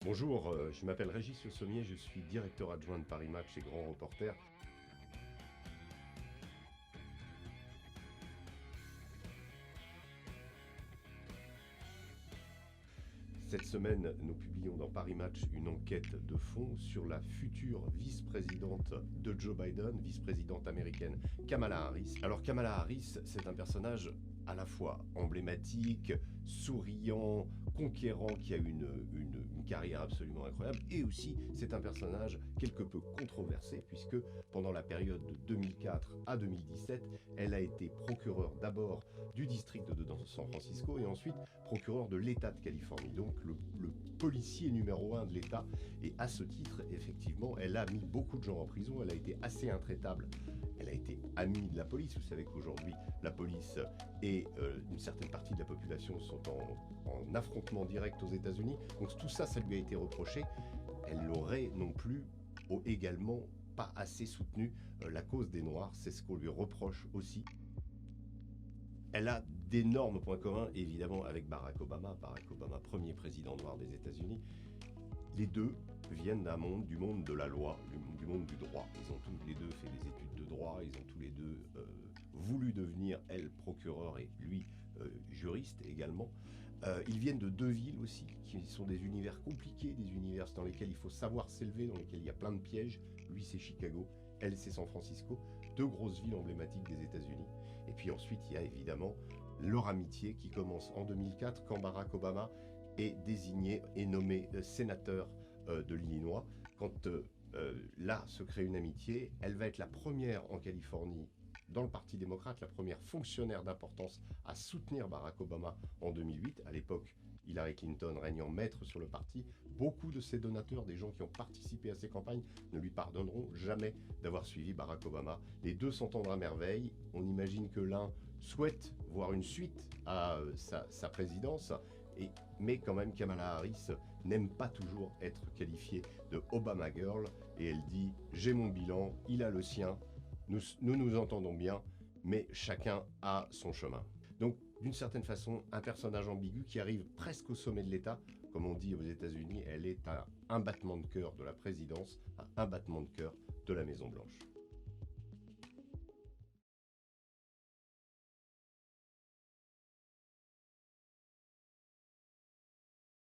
Bonjour, je m'appelle Régis Le Sommier, je suis directeur adjoint de Paris Match et grand reporter. Cette semaine, nous publions dans Paris Match une enquête de fond sur la future vice-présidente de Joe Biden, vice-présidente américaine Kamala Harris. Alors Kamala Harris, c'est un personnage à la fois emblématique, souriant, conquérant, qui a une carrière absolument incroyable, et aussi c'est un personnage quelque peu controversé, puisque pendant la période de 2004 à 2017, elle a été procureure d'abord du district de San Francisco et ensuite procureur de l'État de Californie, donc le policier numéro 1 de l'État. Et à ce titre, effectivement, elle a mis beaucoup de gens en prison, elle a été assez intraitable. Elle a été amie de la police. Vous savez qu'aujourd'hui, la police et une certaine partie de la population sont en affrontement direct aux États-Unis. Donc tout ça, ça lui a été reproché. Elle n'aurait non plus également pas assez soutenu la cause des Noirs. C'est ce qu'on lui reproche aussi. Elle a d'énormes points communs, évidemment, avec Barack Obama. Barack Obama, premier président noir des États-Unis. Les deux viennent du monde de la loi, du monde du droit. Ils ont tous les deux fait des études de droit, ils ont tous les deux voulu devenir, elle, procureur et lui, juriste également. Ils viennent de deux villes aussi, qui sont des univers compliqués, des univers dans lesquels il faut savoir s'élever, dans lesquels il y a plein de pièges. Lui, c'est Chicago, elle, c'est San Francisco, deux grosses villes emblématiques des États-Unis. Et puis ensuite, il y a évidemment leur amitié qui commence en 2004, quand Barack Obama est désigné et nommé sénateur de l'Illinois. Quand là se crée une amitié, elle va être la première en Californie dans le Parti démocrate, la première fonctionnaire d'importance à soutenir Barack Obama en 2008. À l'époque, Hillary Clinton régnant maître sur le parti. Beaucoup de ses donateurs, des gens qui ont participé à ses campagnes, ne lui pardonneront jamais d'avoir suivi Barack Obama. Les deux s'entendent à merveille. On imagine que l'un souhaite voir une suite à sa présidence, mais quand même Kamala Harris n'aime pas toujours être qualifiée de Obama Girl, et elle dit « j'ai mon bilan, il a le sien, nous entendons bien, mais chacun a son chemin ». Donc, d'une certaine façon, un personnage ambigu qui arrive presque au sommet de l'État. Comme on dit aux États-Unis, elle est à un battement de cœur de la présidence, à un battement de cœur de la Maison-Blanche.